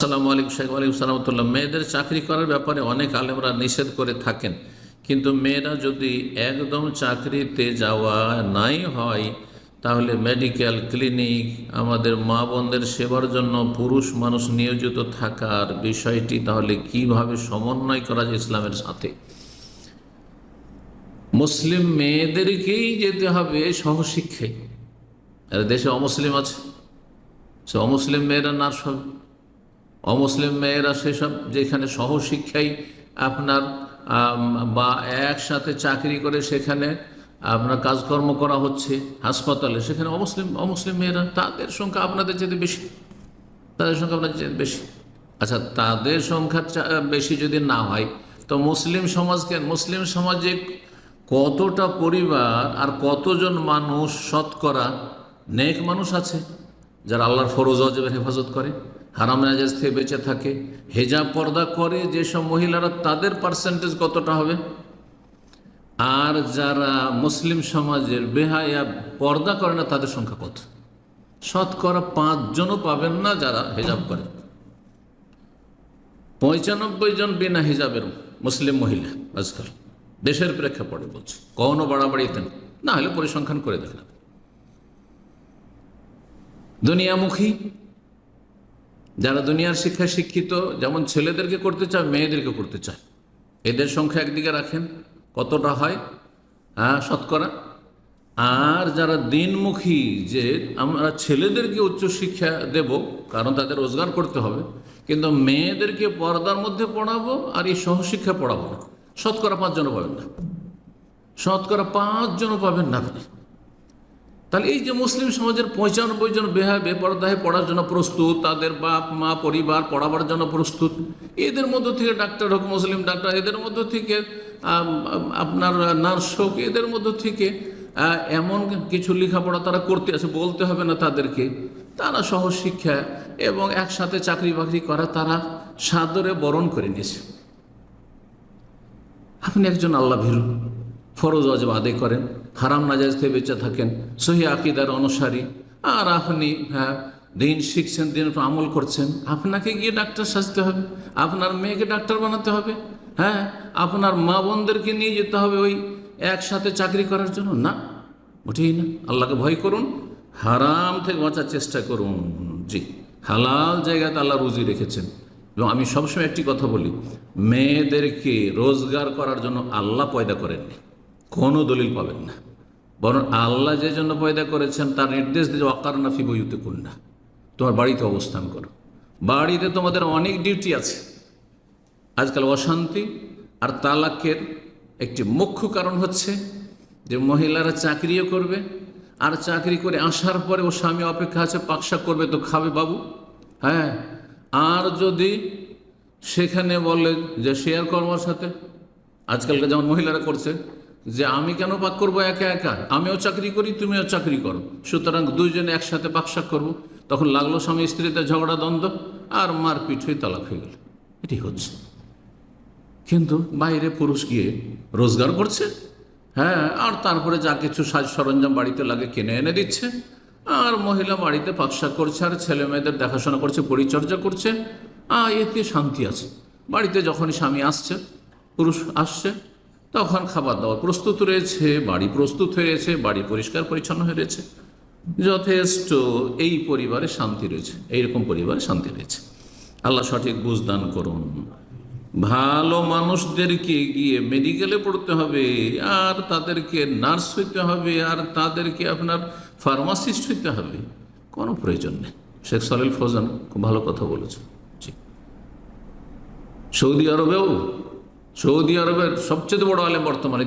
আসসালামু আলাইকুম শেখ ওয়ালাইকুম সালামতুল্লাহ। মেয়েদের চাকরি করার ব্যাপারে অনেক আলেমরা নিষেধ করে থাকেন, কিন্তু মেয়েরা যদি একদম চাকরিতে যাওয়া নাই হয় তাহলে মেডিকেল ক্লিনিক, আমাদের মা বোনদের সেবার জন্য পুরুষ মানুষ নিয়োজিত থাকার বিষয়টি তাহলে কিভাবে সমন্বয় করা যায় ইসলামের সাথে? মুসলিম মেয়েদেরকেই যেতে হবে সহশিক্ষায়। আর দেশে অমুসলিম আছে, সে অমুসলিম মেয়েরা নার্স হবে, অমুসলিম মেয়েরা সেসব যেখানে সহশিক্ষায় আপনার বা একসাথে চাকরি করে সেখানে আপনার কাজকর্ম করা হচ্ছে হাসপাতালে, সেখানে অমুসলিম অমুসলিম মেয়েরা, তাদের সংখ্যা আপনাদের যেতে বেশি, তাদের সংখ্যা আপনাদের যেতে বেশি। আচ্ছা, তাদের সংখ্যা বেশি যদি না হয় তো মুসলিম সমাজকে, মুসলিম সমাজে কতটা পরিবার আর কতজন মানুষ শতকরা নেক মানুষ আছে যারা আল্লাহর ফরজ ওয়াজিবের হেফাজত করে, হারাম নাজায়েজ থেকে বেঁচে থাকে, হেজাব পর্দা করে যেসব মহিলারা, তাদের পার্সেন্টেজ কতটা হবে? আর যারা মুসলিম সমাজের বেহায়া পর্দা করে না তাদের সংখ্যা কত? শতকরা 5 জনও পাবেন না যারা হেজাব করে, 95 জন বিনা হিজাবের মুসলিম মহিলা আজকাল দেশের প্রেক্ষাপটে বলছে, কখনো বাড়াবাড়িতে না হলে পরিসংখ্যান করে দেখেন। দুনিয়ামুখী যারা দুনিয়ার শিক্ষায় শিক্ষিত, যেমন ছেলেদেরকে করতে চায় মেয়েদেরকে করতে চায়, এদের সংখ্যা একদিকে রাখেন কতটা হয় শতকরা। আর যারা দিনমুখী, যে আমরা ছেলেদেরকে উচ্চশিক্ষা দেব কারণ তাদের রোজগার করতে হবে, কিন্তু মেয়েদেরকে পর্দার মধ্যে পড়াবো আর এই সহশিক্ষা পড়াবো না, শতকরা 5 জনও পাবেন না, শতকরা 5 জনও পাবেন না আপনি। তাহলে এই যে মুসলিম সমাজের 95 জন বেপরদাহে পড়ার জন্য প্রস্তুত, তাদের বাপ মা পরিবার পড়াবার জন্য প্রস্তুত, এদের মধ্য থেকে ডাক্তার হোক, মুসলিম ডাক্তার, এদের মধ্য থেকে আপনার নার্স হোক, এদের মধ্য থেকে এমন কিছু লেখাপড়া তারা করতে আছে, বলতে হবে না তাদেরকে, তারা সহশিক্ষা এবং একসাথে চাকরি বাকরি করা তারা সাদরে বরণ করে নিয়েছে। আপনি একজন আল্লাহ ভীরু, ফরজ ওয়াজিব আদায় করেন, হারাম নাজায়েজ থেকে বেঁচে থাকেন, সহি আকীদার অনুসারী, আর আপনি দিন শিখছেন, দিন আমল করছেন, আপনাকে গিয়ে ডাক্তার সাজতে হবে, আপনার মেয়েকে ডাক্তার বানাতে হবে, আপনার মা বোনদেরকে নিয়ে যেতে হবে ওই একসাথে চাকরি করার জন্য? না, মোটেই না। আল্লাহকে ভয় করুন, হারাম থেকে বাঁচার চেষ্টা করুন। জি, হালাল জায়গাতে আল্লাহ রুজি রেখেছেন। এবং আমি সবসময় একটি কথা বলি, মেয়েদেরকে রোজগার করার জন্য আল্লাহ পয়দা করেননি, কোনো দলিল পাবেন না, বরং আল্লাহ যে জন্য পয়দা করেছেন তার নির্দেশ দিয়ে ওয়াক্কারনা ফি বুয়ুতিকুন্না, তোমার বাড়িতে অবস্থান করো, বাড়িতে তোমাদের অনেক ডিউটি আছে। আজকাল অশান্তি আর তালাকের একটি মুখ্য কারণ হচ্ছে যে মহিলারা চাকরিও করবে, আর চাকরি করে আসার পরে ও স্বামী অপেক্ষা আছে, পাকশাক করবে তো খাবে বাবু, আর যদি সেখানে বলে যে শেয়ার কর্মার সাথে, আজকালকার যেমন মহিলারা করছে যে আমি কেন পাক করবো একা একা, আমিও চাকরি করি তুমিও চাকরি করো, সুতরাং দুইজনে একসাথে পাকশাক করবো, তখন লাগলো স্বামী স্ত্রীতে ঝগড়া দ্বন্দ্ব আর মারপিট হয়ে তালাক হয়ে গেল। এটি হচ্ছে। কিন্তু বাইরে পুরুষ গিয়ে রোজগার করছে, আর তারপরে যা কিছু সাজ সরঞ্জাম বাড়িতে লাগে কিনে এনে দিচ্ছে, আর মহিলা বাড়িতে পাকশাক করছে আর ছেলে মেয়েদের দেখাশোনা করছে, পরিচর্যা করছে, এতে শান্তি আছে। বাড়িতে যখনই স্বামী আসছে, পুরুষ আসছে, তখন খাবার দাবার প্রস্তুত রয়েছে, বাড়ি প্রস্তুত হয়েছে, বাড়ি পরিষ্কার পরিচ্ছন্ন হয়ে রয়েছে, যথেষ্ট। এই পরিবারে শান্তি রয়েছে, এইরকম পরিবারে শান্তি রয়েছে। আল্লাহ সঠিক বুঝদান করুন। ভালো মানুষদেরকে গিয়ে মেডিকেলে পড়তে হবে, আর তাদেরকে নার্স হইতে হবে, আর তাদেরকে আপনার ফার্মাসিস্ট হইতে হবে, কোনো প্রয়োজন নেই। শেখ সালিল ফৌজান খুব ভালো কথা বলেছে। সৌদি আরবের সবচেয়ে বড় আলেম বর্তমানে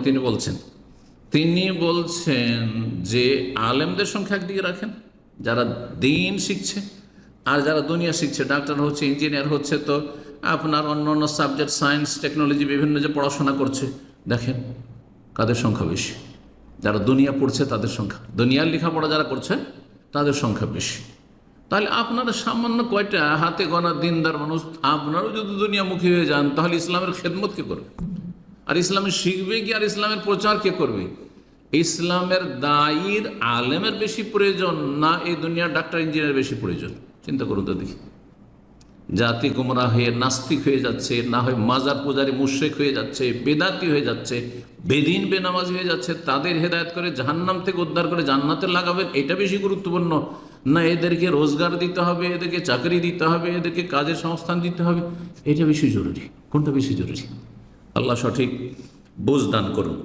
তিনি বলছেন যে আলেমদের সংখ্যা একদিকে রাখেন, যারা দিন শিখছে আর যারা দুনিয়া শিখছে, ডাক্তার হচ্ছে, ইঞ্জিনিয়ার হচ্ছে, তো আপনার অন্য অন্য সাবজেক্ট, সায়েন্স, টেকনোলজি, বিভিন্ন যে পড়াশোনা করছে, দেখেন কাদের সংখ্যা বেশি? যারা দুনিয়া পড়ছে তাদের সংখ্যা, দুনিয়ার লেখাপড়া যারা করছে তাদের সংখ্যা বেশি। তাহলে আপনারা সামান্য কয়টা হাতে গোনা দিনদার মানুষ, আপনারাও যদি দুনিয়ামুখী হয়ে যান, তাহলে ইসলামের খেদমত কে করবে? আর ইসলামের শিখবে কি, আর ইসলামের প্রচার কে করবে? ইসলামের দায়ীর আলেমের বেশি প্রয়োজন না এই দুনিয়ার ডাক্তার ইঞ্জিনিয়ার বেশি প্রয়োজন? চিন্তা করুন তো দেখি। জাতি গুমরা হয়ে নাস্তিক হয়ে যাচ্ছে, না হয় মাজার পূজারী মুশরিক হয়ে যাচ্ছে, বেদাতি হয়ে যাচ্ছে, বেদিন বেনামাজি হয়ে যাচ্ছে, তাদের হেদায়েত করে জাহান্নাম থেকে উদ্ধার করে জান্নাতে লাগাবেন, এটা বেশি গুরুত্বপূর্ণ না এদেরকে রোজগার দিতে হবে, এদেরকে চাকরি দিতে হবে, এদেরকে কাজের সংস্থান দিতে হবে? এটা বেশি জরুরি। কোনটা বেশি জরুরি? আল্লাহ সঠিক বুঝ দান করুন।